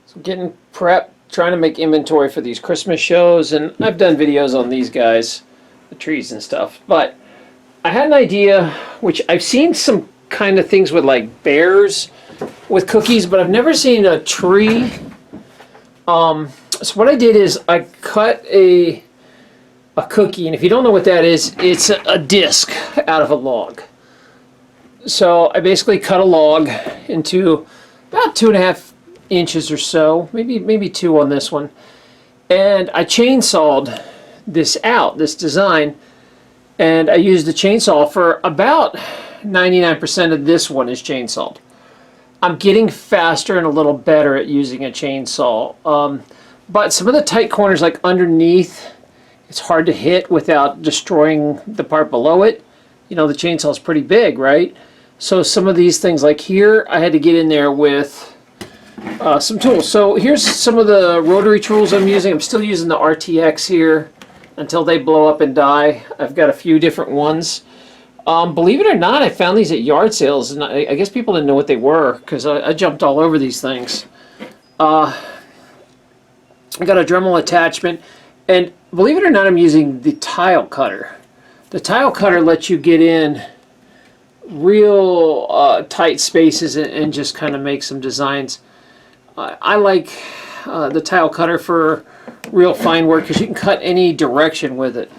So getting prepped, trying to make inventory for these Christmas shows, and I've done videos on these guys, the trees and stuff. But I had an idea, which I've seen some kind of things with like bears with cookies, but I've never seen a tree. So what I did is I cut a cookie, and if you don't know what that is, it's a disc out of a log. So I basically cut a log into about 2.5 inches or so, maybe 2 on this one, and I chainsawed this out, this design, and I used a chainsaw for about 99% of this one is chainsawed. I'm getting faster and a little better at using a chainsaw, but some of the tight corners, like underneath, it's hard to hit without destroying the part below it. You know, the chainsaw is pretty big, right? So some of these things like here, I had to get in there with some tools. So here's some of the rotary tools I'm using. I'm still using the RTX here until they blow up and die. I've got a few different ones. Believe it or not, I found these at yard sales, and I guess people didn't know what they were because I jumped all over these things. I got a Dremel attachment, and believe it or not, I'm using the tile cutter. The tile cutter lets you get in real tight spaces and just kind of make some designs. I like the tile cutter for real fine work because you can cut any direction with it.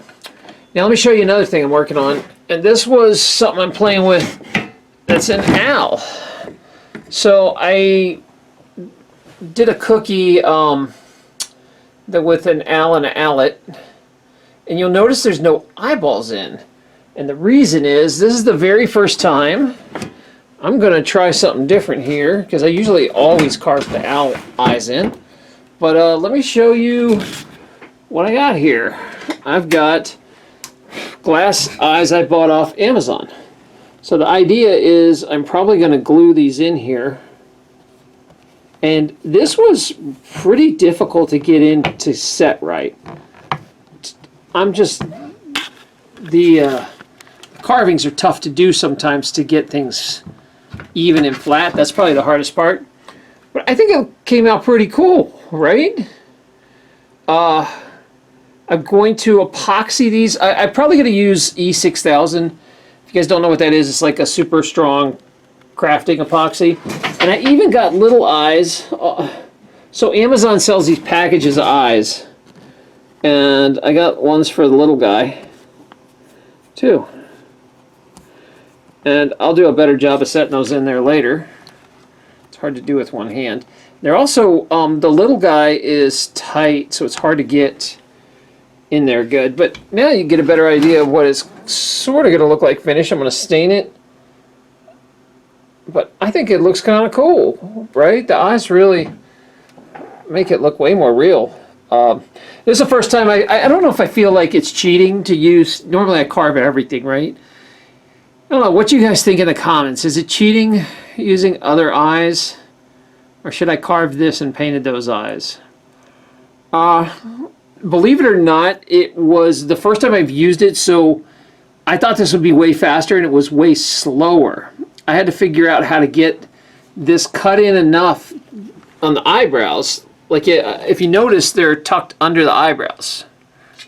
Now let me show you another thing I'm working on, and this was something I'm playing with that's an owl. So I did a cookie with an owl and an owlet, and you'll notice there's no eyeballs in. And the reason is, this is the very first time I'm going to try something different here, because I usually always carve the owl eyes in. But let me show you what I got here. I've got glass eyes I bought off Amazon. So the idea is I'm probably going to glue these in here. And this was pretty difficult to get in to set right. The carvings are tough to do sometimes to get things even and flat. That's probably the hardest part. But I think it came out pretty cool, right? I'm going to epoxy these. I'm probably going to use E6000. If you guys don't know what that is, it's like a super strong crafting epoxy. And I even got little eyes. So Amazon sells these packages of eyes. And I got ones for the little guy, too. And I'll do a better job of setting those in there later. It's hard to do with one hand. They're also, the little guy is tight, so it's hard to get in there good. But now you get a better idea of what it's sort of going to look like finished. I'm going to stain it. But I think it looks kind of cool, right? The eyes really make it look way more real. This is the first time I don't know if I feel like it's cheating to use. Normally I carve everything, right? I don't know. What you guys think in the comments? Is it cheating using other eyes? Or should I carve this and painted those eyes? Believe it or not, it was the first time I've used it, so I thought this would be way faster, and it was way slower. I had to figure out how to get this cut in enough on the eyebrows. Like, if you notice, they're tucked under the eyebrows,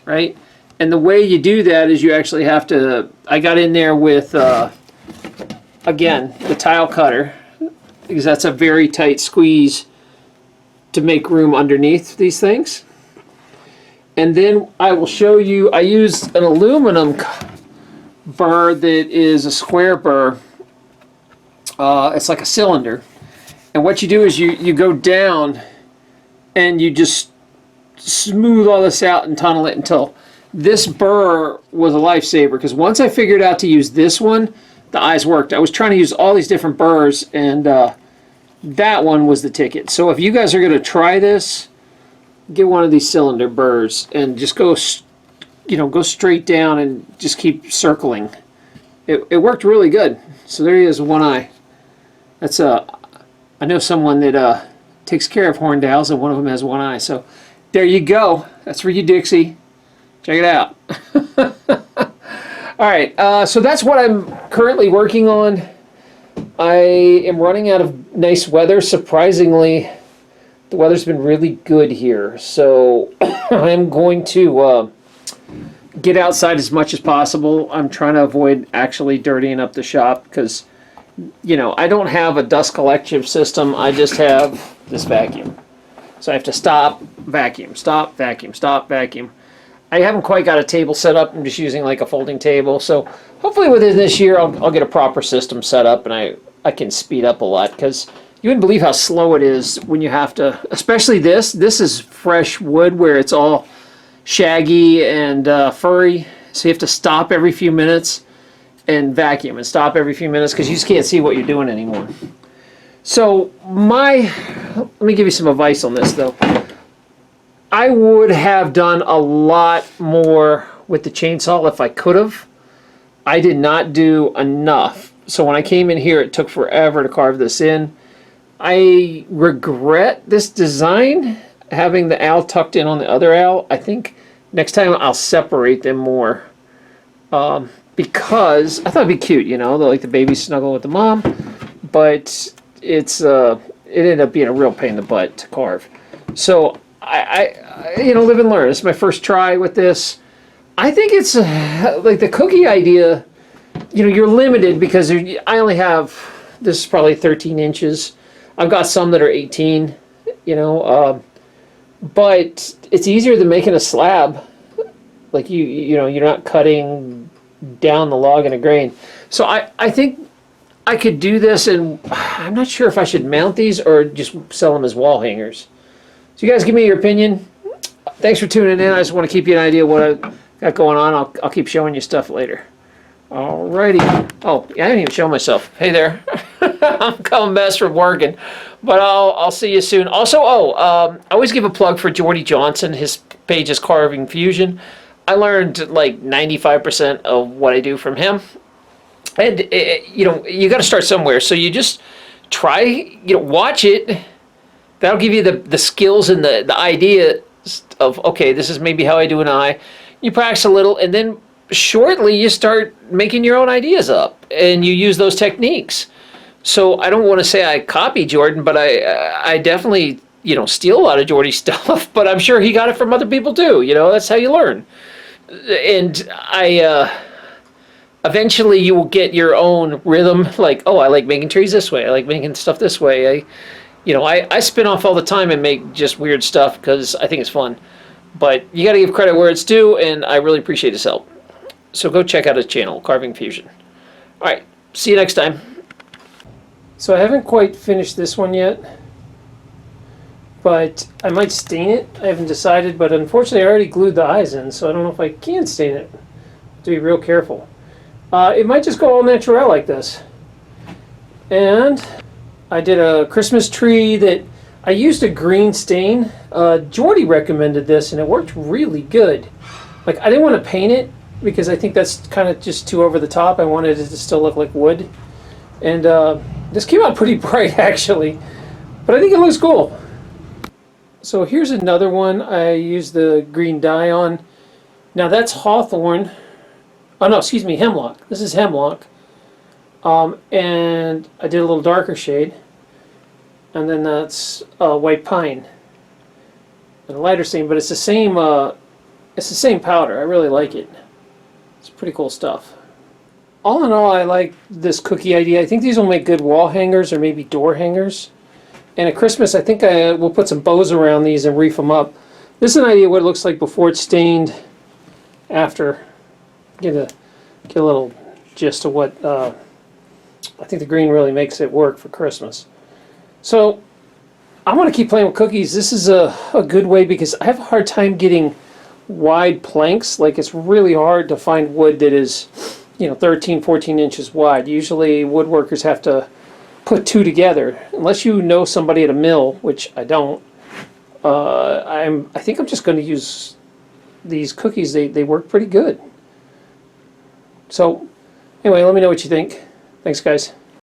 right? And the way you do that is you actually have to, I got in there with, again, the tile cutter, because that's a very tight squeeze to make room underneath these things. And then I will show you, I used an aluminum burr that is a square burr. It's like a cylinder. And what you do is you go down and you just smooth all this out and tunnel it until this burr was a lifesaver. Because once I figured out to use this one, the eyes worked. I was trying to use all these different burrs, and that one was the ticket. So if you guys are going to try this, get one of these cylinder burrs and just go straight down and just keep circling. It worked really good. So there he is, one eye. That's I know someone that takes care of horned owls, and one of them has one eye. So there you go. That's for you, Dixie. Check it out. All right, so that's what I'm currently working on. I am running out of nice weather. Surprisingly, The weather's been really good here, so I'm going to get outside as much as possible. I'm trying to avoid actually dirtying up the shop because, you know, I don't have a dust collection system. I just have this vacuum. So I have to stop, vacuum, stop, vacuum, stop, vacuum. I haven't quite got a table set up. I'm just using like a folding table. So hopefully within this year, I'll get a proper system set up and I can speed up a lot because you wouldn't believe how slow it is when you have to, especially this. This is fresh wood where it's all shaggy and furry. So you have to stop every few minutes and vacuum and stop every few minutes because you just can't see what you're doing anymore. So let me give you some advice on this though. I would have done a lot more with the chainsaw if I could have. I did not do enough. So when I came in here, it took forever to carve this in. I regret this design, having the owl tucked in on the other owl. I think next time I'll separate them more. Because I thought it'd be cute, you know, like the baby snuggle with the mom. But it ended up being a real pain in the butt to carve. So I you know, live and learn. This is my first try with this. I think it's like the cookie idea, you know, you're limited because I only have, this is probably 13 inches. I've got some that are 18, you know, but it's easier than making a slab. Like you know, you're not cutting down the log in a grain. So I think I could do this, and I'm not sure if I should mount these or just sell them as wall hangers. So you guys give me your opinion. Thanks for tuning in. I just want to keep you an idea of what I've got going on. I'll keep showing you stuff later. Alrighty. Oh, yeah, I didn't even show myself. Hey there. I'm coming best from working. But I'll see you soon. Also, I always give a plug for Jordy Johnson. His page is Carving Fusion. I learned like 95% of what I do from him. And, you know, you got to start somewhere. So you just try, you know, watch it. That'll give you the skills and the idea of, okay, this is maybe how I do an eye. You practice a little, and then shortly you start making your own ideas up, and you use those techniques. So I don't want to say I copy Jordan, but I definitely, you know, steal a lot of Jordy's stuff, but I'm sure he got it from other people too. You know, that's how you learn. And eventually you will get your own rhythm, like, oh, I like making trees this way. I like making stuff this way. I spin off all the time and make just weird stuff because I think it's fun. But you got to give credit where it's due, and I really appreciate his help. So go check out his channel, Carving Fusion. All right, see you next time. So I haven't quite finished this one yet, but I might stain it. I haven't decided, but unfortunately I already glued the eyes in, so I don't know if I can stain it. Have to be real careful. It might just go all natural like this. And I did a Christmas tree that I used a green stain. Jordy recommended this, and it worked really good. Like, I didn't want to paint it because I think that's kind of just too over the top. I wanted it to still look like wood. And this came out pretty bright, actually. But I think it looks cool. So here's another one I used the green dye on. Now that's hawthorn. Oh no, excuse me, hemlock. This is hemlock. And I did a little darker shade. And then that's white pine. And a lighter stain, but it's the same powder. I really like it. It's pretty cool stuff. All in all, I like this cookie idea. I think these will make good wall hangers or maybe door hangers. And at Christmas, I think I will put some bows around these and reef them up. This is an idea of what it looks like before it's stained, after. Get a little gist of what I think the green really makes it work for Christmas. So I'm going to keep playing with cookies. This is a good way because I have a hard time getting wide planks. Like, it's really hard to find wood that is, 13, 14 inches wide. Usually woodworkers have to put two together. Unless you know somebody at a mill, which I don't. I think I'm just going to use these cookies. They work pretty good. So anyway, let me know what you think. Thanks, guys.